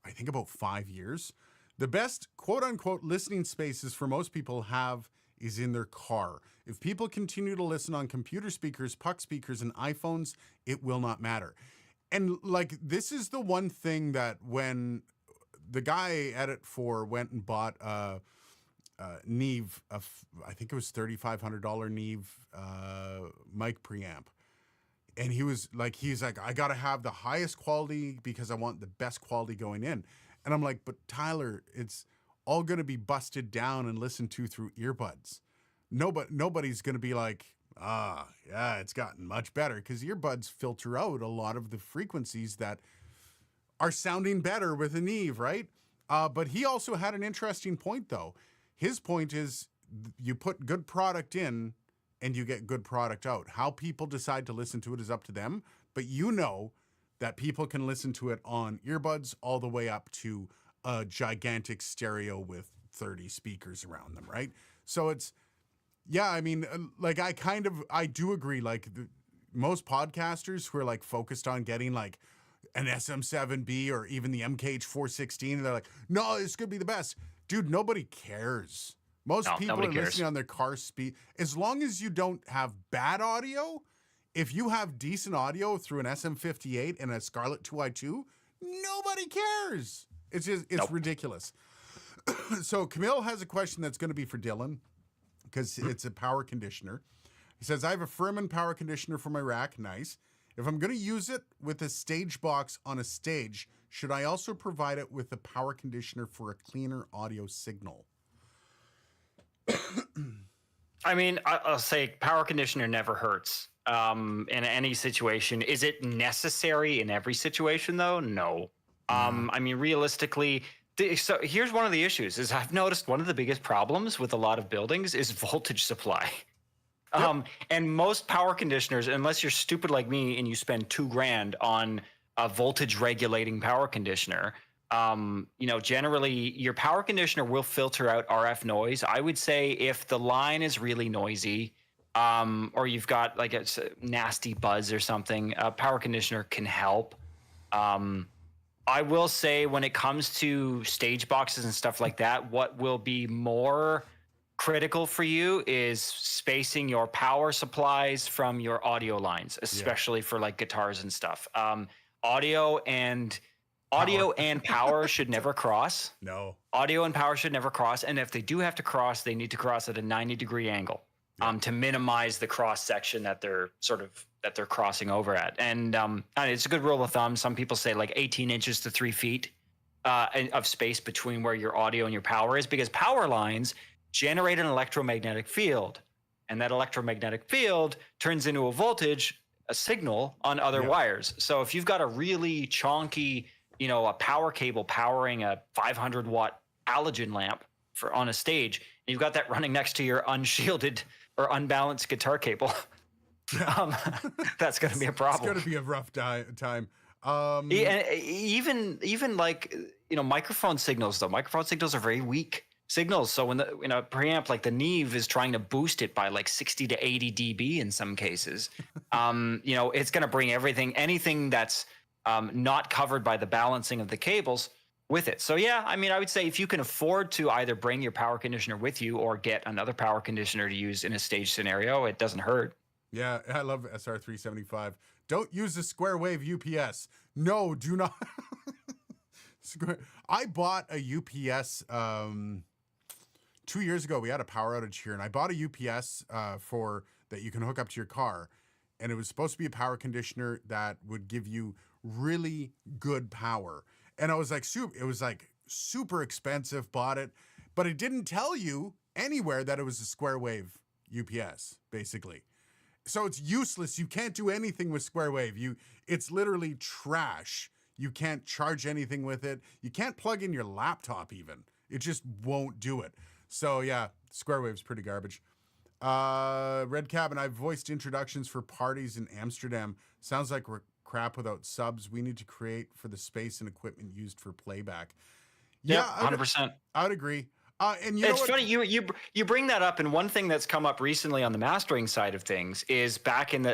I think about 5 years. The best quote unquote listening spaces for most people have is in their car. If people continue to listen on computer speakers, puck speakers, and iPhones, it will not matter. And like, this is the one thing that when the guy Edit for went and bought Neve, I think it was $3,500 Neve mic preamp. And he's like, I got to have the highest quality because I want the best quality going in. And I'm like, but Tyler, it's all going to be busted down and listened to through earbuds. Nobody's going to be like, yeah, it's gotten much better, because earbuds filter out a lot of the frequencies that are sounding better with a Neve, right? But he also had an interesting point, though. His point is you put good product in and you get good product out. How people decide to listen to it is up to them. But you know that people can listen to it on earbuds all the way up to a gigantic stereo with 30 speakers around them, right? So it's, yeah, I mean, like, I do agree. Like, most podcasters who are like focused on getting like an SM7B or even the MKH416, they're like, no, it's gonna be the best. Dude, nobody cares. Most people are listening on their car speed. As long as you don't have bad audio, if you have decent audio through an SM58 and a Scarlett 2i2, nobody cares. It's just, it's ridiculous. So Camille has a question that's going to be for Dylan, because it's a power conditioner. He says, I have a Furman power conditioner for my rack. Nice. If I'm going to use it with a stage box on a stage, should I also provide it with a power conditioner for a cleaner audio signal? I mean, I'll say power conditioner never hurts in any situation. Is it necessary in every situation, though? No. I mean, realistically, so here's one of the issues is I've noticed one of the biggest problems with a lot of buildings is voltage supply. Yep. And most power conditioners, unless you're stupid like me and you spend $2,000 on a voltage regulating power conditioner, you know, generally your power conditioner will filter out RF noise. I would say if the line is really noisy, or you've got like a nasty buzz or something, a power conditioner can help. I will say when it comes to stage boxes and stuff like that, what will be more critical for you is spacing your power supplies from your audio lines, especially for like guitars and stuff. Audio and power should never cross. No. Audio and power should never cross. And if they do have to cross, they need to cross at a 90-degree angle to minimize the cross section that they're crossing over at. And it's a good rule of thumb. Some people say like 18 inches to 3 feet of space between where your audio and your power is, because power lines generate an electromagnetic field, and that electromagnetic field turns into a voltage, a signal on other wires. So if you've got a really chonky, you know, a power cable powering a 500-watt halogen lamp on a stage, and you've got that running next to your unshielded or unbalanced guitar cable, that's going to be a problem. It's going to be a rough time. And even like, you know, microphone signals, though. Microphone signals are very weak signals. So when the, you know, preamp like the Neve is trying to boost it by like 60 to 80 dB in some cases, you know, it's going to bring anything that's not covered by the balancing of the cables with it. So yeah, I mean, I would say if you can afford to either bring your power conditioner with you or get another power conditioner to use in a stage scenario, it doesn't hurt. Yeah, I love SR375. Don't use a square wave UPS. No, do not. I bought a UPS 2 years ago. We had a power outage here, and I bought a UPS for that you can hook up to your car, and it was supposed to be a power conditioner that would give you really good power. And I was like, it was like super expensive. Bought it, but it didn't tell you anywhere that it was a square wave UPS, basically. So it's useless. You can't do anything with square wave. It's literally trash. You can't charge anything with it. You can't plug in your laptop even. It just won't do it. So yeah, square wave's pretty garbage. Red Cabin, I've voiced introductions for parties in Amsterdam. Sounds like we're crap without subs. We need to create for the space and equipment used for playback. Yeah, 100%. I'd agree. And it's funny you bring that up, and one thing that's come up recently on the mastering side of things is back in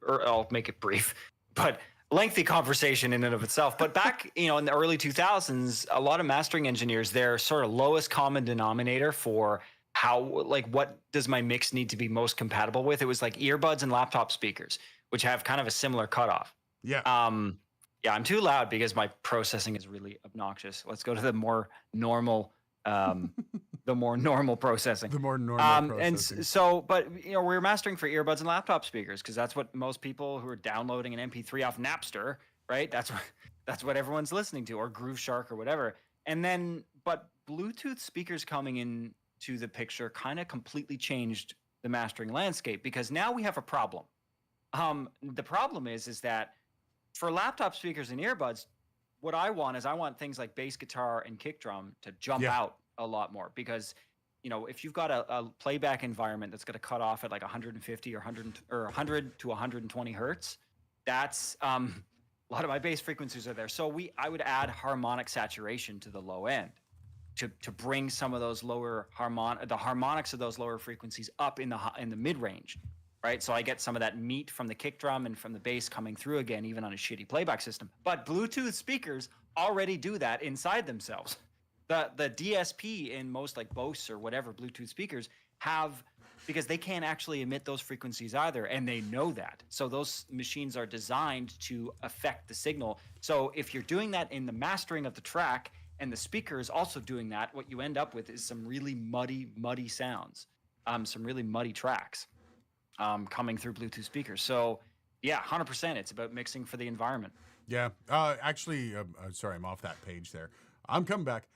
or I'll make it brief, but lengthy conversation in and of itself. But back, in the early 2000s, a lot of mastering engineers, their sort of lowest common denominator for what does my mix need to be most compatible with? It was like earbuds and laptop speakers, which have kind of a similar cutoff. Yeah. Yeah, I'm too loud because my processing is really obnoxious. Let's go to the more normal, the more normal processing. The more normal And processing. but we were mastering for earbuds and laptop speakers because that's what most people who are downloading an MP3 off Napster, right? That's what everyone's listening to, or Groove Shark or whatever. And then, but Bluetooth speakers coming into the picture kind of completely changed the mastering landscape, because now we have a problem. The problem is that for laptop speakers and earbuds, what I want things like bass guitar and kick drum to jump out a lot more, because if you've got a playback environment that's going to cut off at like 150 or 100 to 120 hertz, that's a lot of my bass frequencies are there. So I would add harmonic saturation to the low end to bring some of those the harmonics of those lower frequencies up in the mid range. Right, so I get some of that meat from the kick drum and from the bass coming through again, even on a shitty playback system. But Bluetooth speakers already do that inside themselves. The DSP in most like Bose or whatever Bluetooth speakers have, because they can't actually emit those frequencies either, and they know that. So those machines are designed to affect the signal. So if you're doing that in the mastering of the track and the speaker is also doing that, what you end up with is some really muddy sounds, some really muddy tracks. Coming through Bluetooth speakers. So yeah, 100%. It's about mixing for the environment. Yeah. Actually, sorry, I'm off that page there. I'm coming back.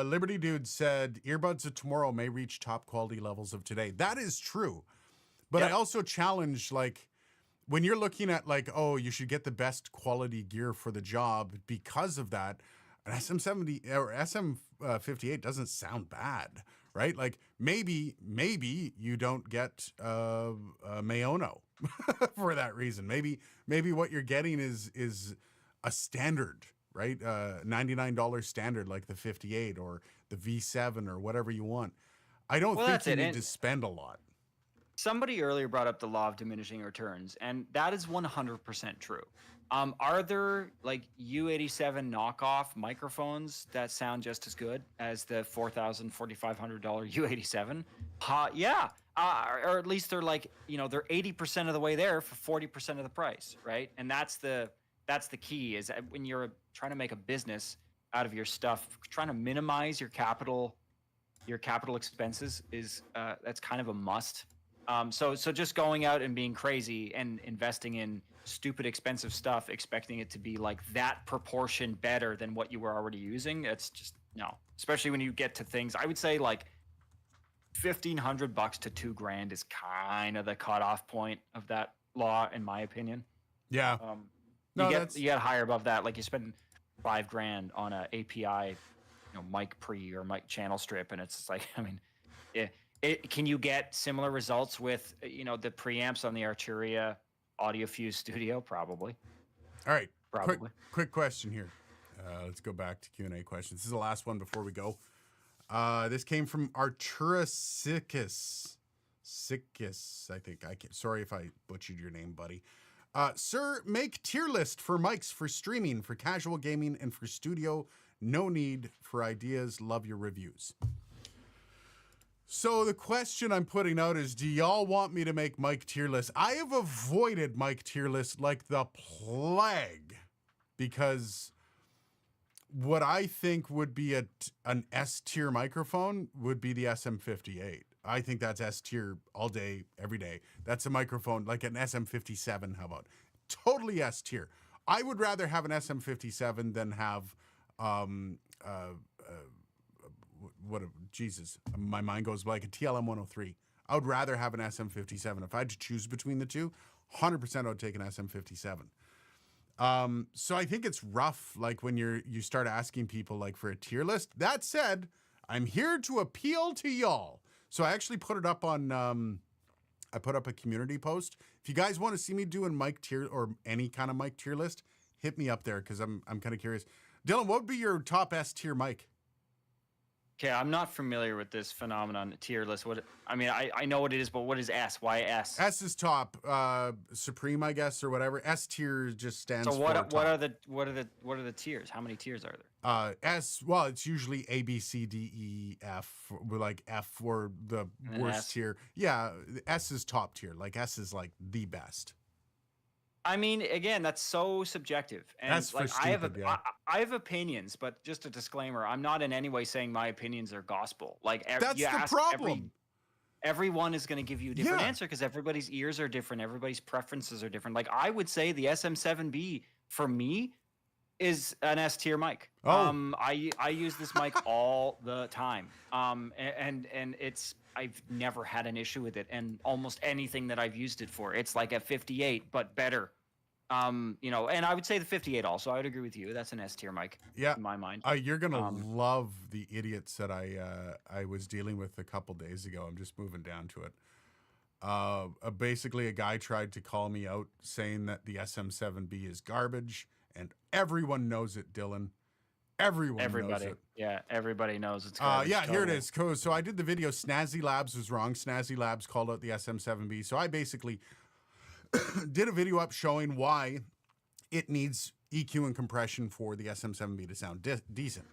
Liberty Dude said earbuds of tomorrow may reach top quality levels of today. That is true. But I also challenge, like, when you're looking at like, oh, you should get the best quality gear for the job because of that, an SM70 or SM58 doesn't sound bad. Right? Like maybe you don't get a Maono for that reason. Maybe what you're getting is a standard, right? $99 standard like the 58 or the V7 or whatever you want. I don't think you need to spend a lot. Somebody earlier brought up the law of diminishing returns, and that is 100% true. Are there like U87 knockoff microphones that sound just as good as the $4,000, $4,500 U87? Yeah. Or at least they're like, they're 80% of the way there for 40% of the price, right? And that's the key, is that when you're trying to make a business out of your stuff, trying to minimize your capital expenses is that's kind of a must. So just going out and being crazy and investing in stupid expensive stuff, expecting it to be like that proportion better than what you were already using, it's just no. Especially when you get to things, I would say like $1,500 to $2,000 is kind of the cutoff point of that law, in my opinion. Yeah. You get higher above that, like you spend $5,000 on a API, mic pre or mic channel strip, and it's like, I mean, yeah. Can you get similar results with the preamps on the Arturia AudioFuse Studio? Probably. All right. Probably. Quick question here. Let's go back to Q&A questions. This is the last one before we go. This came from Artura Sikis. I think. Sorry if I butchered your name, buddy. Sir, make tier list for mics for streaming, for casual gaming, and for studio. No need for ideas. Love your reviews. So the question I'm putting out is, do y'all want me to make mic tier lists? I have avoided mic tier lists like the plague, because what I think would be an S tier microphone would be the SM58. I think that's S tier all day, every day. That's a microphone like an SM57. How about totally S tier? I would rather have an SM57 than have Jesus, my mind goes like a TLM 103. I would rather have an SM57. If I had to choose between the two, 100% I would take an SM57. So I think it's rough, like when you start asking people like for a tier list. That said, I'm here to appeal to y'all. So I actually put it up on, I put up a community post. If you guys want to see me doing mic tier or any kind of mic tier list, hit me up there, because I'm kind of curious. Dylan, what would be your top S tier mic? Okay, I'm not familiar with this phenomenon, tier list. What I mean, I know what it is, but what is S? Why S? S is top, supreme, I guess, or whatever. S tier just stands So for what top. what are the tiers? How many tiers are there? S, well, it's usually A, B, C, D, E, F. Like F for the And then worst S. tier. Yeah, S is top tier. Like S is like the best. I mean, again, that's so subjective, and That's for like stupid, yeah. I have opinions, but just a disclaimer: I'm not in any way saying my opinions are gospel. Like That's you the ask problem. everyone is going to give you a different Yeah. answer because everybody's ears are different, everybody's preferences are different. Like I would say the SM7B for me is an S tier mic. Oh. I use this mic all the time. And it's I've never had an issue with it, and almost anything that I've used it for, it's like a 58 but better. You know, and I would say the 58 also. I would agree with you. That's an S tier mic Yeah. in my mind. You're gonna love the idiots that I was dealing with a couple days ago. I'm just moving down to it. Basically, a guy tried to call me out saying that the SM7B is garbage, and everyone knows it, Dylan. Everybody knows it. Yeah, everybody knows it's garbage. Yeah, here it is. Cool. So I did the video. Snazzy Labs was wrong. Snazzy Labs called out the SM7B. So I basically did a video up showing why it needs EQ and compression for the SM7B to sound decent.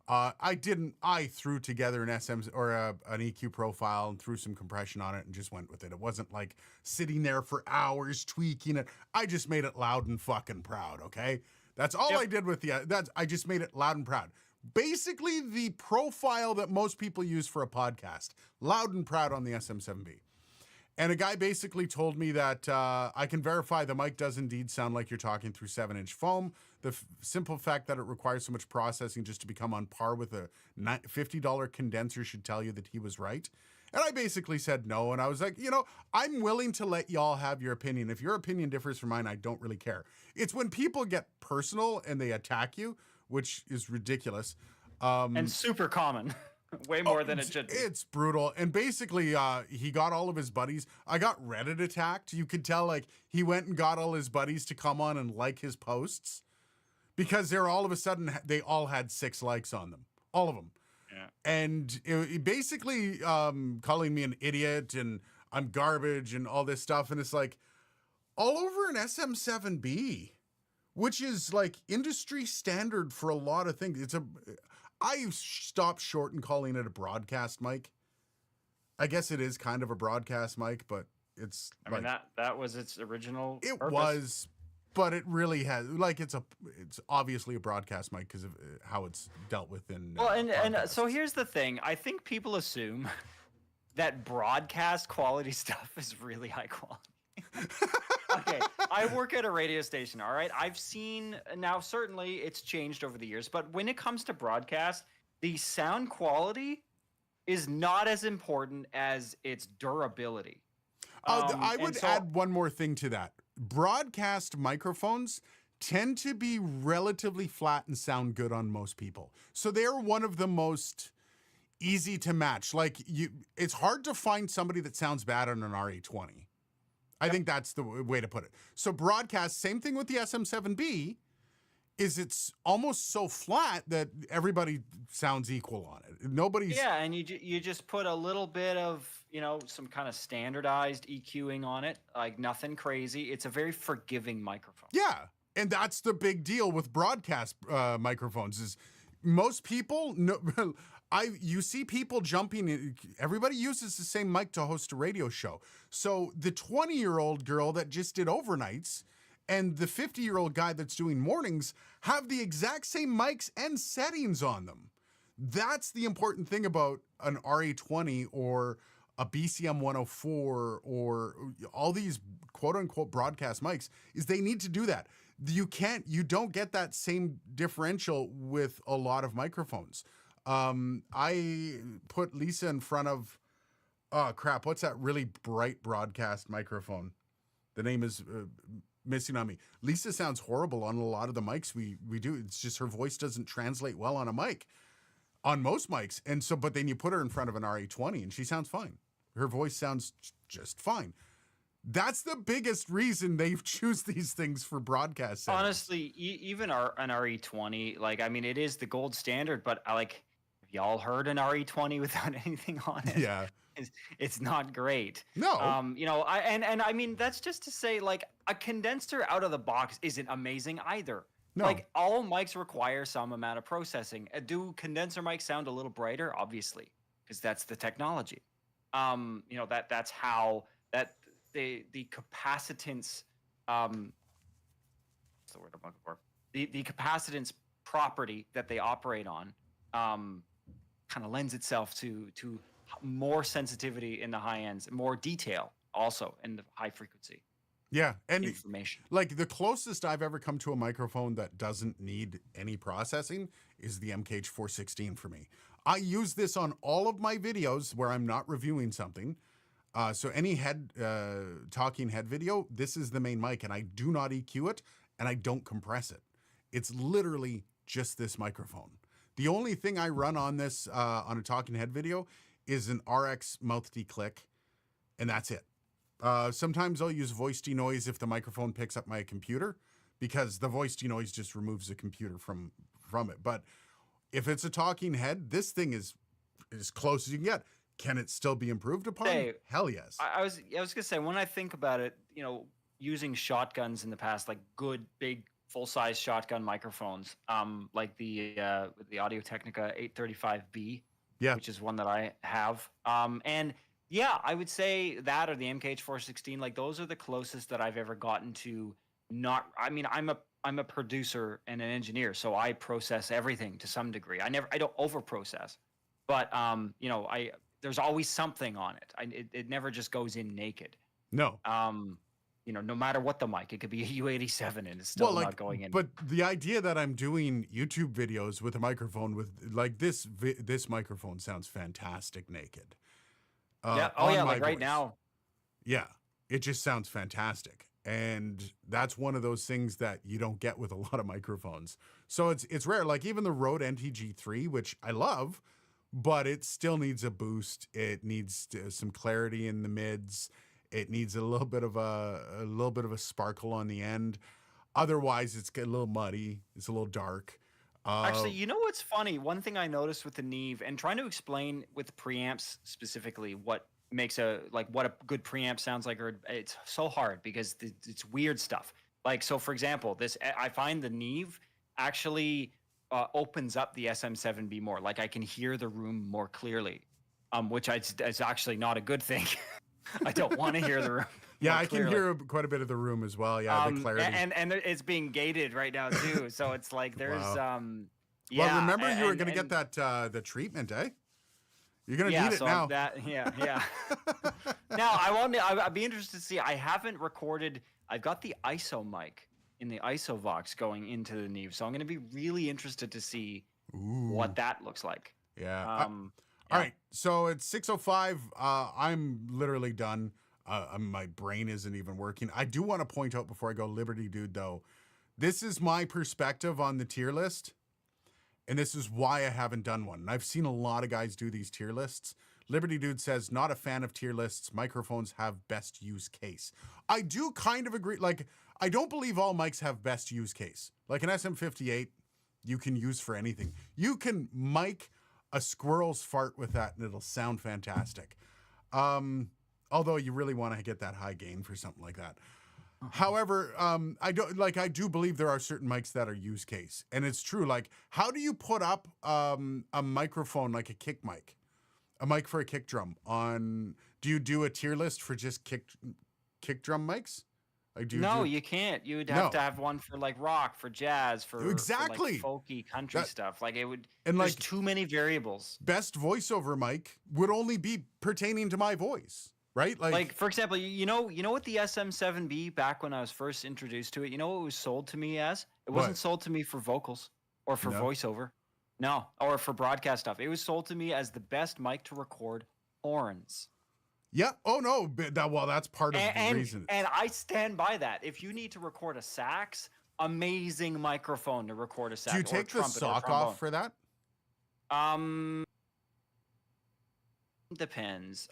I threw together an SM or an EQ profile and threw some compression on it and just went with it. It wasn't like sitting there for hours tweaking it. I just made it loud and fucking proud. Okay, that's all I did with I just made it loud and proud. Basically, the profile that most people use for a podcast, loud and proud on the SM7B. And a guy basically told me that I can verify the mic does indeed sound like you're talking through 7-inch foam. The simple fact that it requires so much processing just to become on par with a $50 condenser should tell you that he was right. And I basically said no. And I was like, you know, I'm willing to let y'all have your opinion. If your opinion differs from mine, I don't really care. It's when people get personal and they attack you, which is ridiculous. And super common. Way more than it should be. It's brutal. And basically, he got all of his buddies. I got Reddit attacked. You could tell, like, he went and got all his buddies to come on and like his posts because they're all of a sudden, they all had 6 likes on them. All of them. Yeah. And it basically calling me an idiot and I'm garbage and all this stuff. And it's like, all over an SM7B, which is like industry standard for a lot of things. I stopped short in calling it a broadcast mic. I guess it is kind of a broadcast mic, but it's I mean that was its original It purpose. was, but it really has like it's obviously a broadcast mic because of how it's dealt with in Well, and so here's the thing. I think people assume that broadcast quality stuff is really high quality. Okay, I work at a radio station, all right? I've seen, now certainly it's changed over the years, but when it comes to broadcast, the sound quality is not as important as its durability. I would add one more thing to that. Broadcast microphones tend to be relatively flat and sound good on most people. So they're one of the most easy to match. Like it's hard to find somebody that sounds bad on an RA20. I think that's the way to put it. So broadcast, same thing with the SM7B, is it's almost so flat that everybody sounds equal on it. Nobody's... Yeah, and you just put a little bit of, you know, some kind of standardized EQing on it, like nothing crazy. It's a very forgiving microphone. Yeah, and that's the big deal with broadcast microphones is most people... you see people jumping in, everybody uses the same mic to host a radio show. So the 20-year-old girl that just did overnights and the 50-year-old guy that's doing mornings have the exact same mics and settings on them. That's the important thing about an RA20 or a BCM 104 or all these quote unquote broadcast mics is they need to do that. You don't get that same differential with a lot of microphones. I put Lisa in front of, oh crap, what's that really bright broadcast microphone? The name is missing on me. Lisa sounds horrible on a lot of the mics we do. It's just her voice doesn't translate well on a mic, on most mics. And so, but then you put her in front of an RA20 and she sounds fine. Her voice sounds just fine. That's the biggest reason they choose these things for broadcast settings. Honestly, even an RE20, like, I mean, it is the gold standard, but like, y'all heard an RE20 without anything on it? Yeah. It's not great. No. You know, I mean that's just to say like a condenser out of the box isn't amazing either. No. Like all mics require some amount of processing. Do condenser mics sound a little brighter? Obviously, because that's the technology. You know, that's how that the capacitance what's the word I'm looking for? The capacitance property that they operate on kind of lends itself to more sensitivity in the high ends, more detail also in the high frequency Yeah. And information. like the closest I've ever come to a microphone that doesn't need any processing is the MKH416 for me. I use this on all of my videos where I'm not reviewing something. So any talking head video, this is the main mic, and I do not EQ it and I don't compress it. It's literally just this microphone. The only thing I run on this on a talking head video is an RX mouth declick, and that's it. Sometimes I'll use voice denoise if the microphone picks up my computer, because the voice denoise just removes the computer from it. But if it's a talking head, this thing is as close as you can get. Can it still be improved upon? Hey, Hell yes. I was gonna say, when I think about it, you know, using shotguns in the past, like good big full size shotgun microphones, like the Audio Technica 835B, Yeah. which is one that I have, and yeah, I would say that or the MKH416, like those are the closest that I've ever gotten to. Not, I mean, I'm a producer and an engineer, so I process everything to some degree. I don't over process, but you know, there's always something on it. It never just goes in naked. No. You know, no matter what the mic, it could be a U87 and it's still not going in. But the idea that I'm doing YouTube videos with a microphone with like this microphone sounds fantastic naked. Yeah. Oh yeah. on my Like right voice. now. Yeah, it just sounds fantastic. And that's one of those things that you don't get with a lot of microphones. So it's rare. Like even the Rode NTG3, which I love, but it still needs a boost. It needs some clarity in the mids. It needs a little bit of a sparkle on the end. Otherwise, it's a little muddy. It's a little dark. Actually, you know what's funny? One thing I noticed with the Neve, and trying to explain with preamps specifically what makes what a good preamp sounds like, or it's so hard because it's weird stuff. Like, so for example, I find the Neve actually opens up the SM7B more. Like I can hear the room more clearly, which is actually not a good thing. I don't want to hear the room. Yeah, more I can clearly. hear quite a bit of the room as well. Yeah, the clarity. And it's being gated right now too. So it's like there's Wow. yeah. Well, remember you were and- going to get and- that the treatment, eh? You're going to yeah, need it so now. yeah. Now I'd be interested to see. I haven't recorded. I've got the ISO mic in the ISOVox going into the Neve, so I'm going to be really interested to see Ooh. what that looks like. Yeah. Yeah. All right. So it's 6:05. I'm literally done. My brain isn't even working. I do want to point out before I go, Liberty Dude, though, this is my perspective on the tier list. And this is why I haven't done one. And I've seen a lot of guys do these tier lists. Liberty Dude says, not a fan of tier lists. Microphones have best use case. I do kind of agree. Like, I don't believe all mics have best use case. Like an SM58, you can use for anything. You can mic a squirrel's fart with that and it'll sound fantastic. Although you really want to get that high gain for something like that. However, I do believe there are certain mics that are use case, and it's true. Like, how do you put up a microphone like a kick mic, a mic for a kick drum on? Do you do a tier list for just kick drum mics? Like, No, you can't. You would have to have one for like rock, for jazz, for Exactly. for like folky country stuff. Like it would. And There's like too many variables. best voiceover mic would only be pertaining to my voice, right? Like for example, you know what the SM7B back when I was first introduced to it, you know what it was sold to me as? It wasn't What? sold to me for vocals or for No? voiceover. No, or for broadcast stuff. It was sold to me as the best mic to record horns. yeah. Oh no. That's part of the reason. And I stand by that. If you need to record a sax, amazing microphone to record a sax. Do you or a take the trumpet or a sock trombone. off for that? Depends.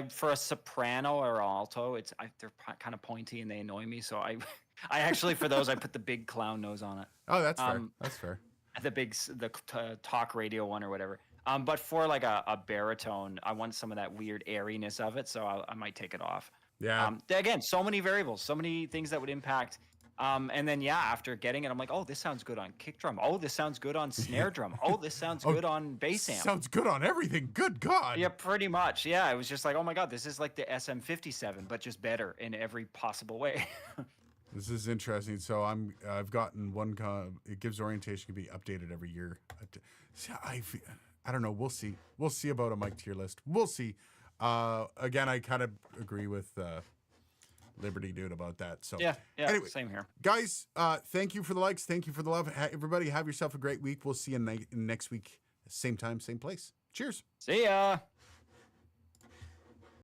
For a soprano or alto, they're kind of pointy and they annoy me. So I actually for those I put the big clown nose on it. Oh, that's fair. That's fair. The talk radio one or whatever. But for like a baritone, I want some of that weird airiness of it, so I might take it off. Yeah. Again, so many variables, so many things that would impact. And then yeah, after getting it, I'm like, oh, this sounds good on kick drum. Oh, this sounds good on snare drum. Oh, this sounds good on bass amp. Sounds good on everything. Good God. Yeah, pretty much. Yeah, it was just like, oh my God, this is like the SM57, but just better in every possible way. This is interesting. So I've gotten one. It gives orientation can be updated every year. I don't know. We'll see. We'll see about a mic tier list. We'll see. Again, I kind of agree with Liberty Dude about that. So yeah, anyway, same here. guys. Thank you for the likes. Thank you for the love. Everybody, have yourself a great week. We'll see you next week, same time, same place. Cheers. See ya.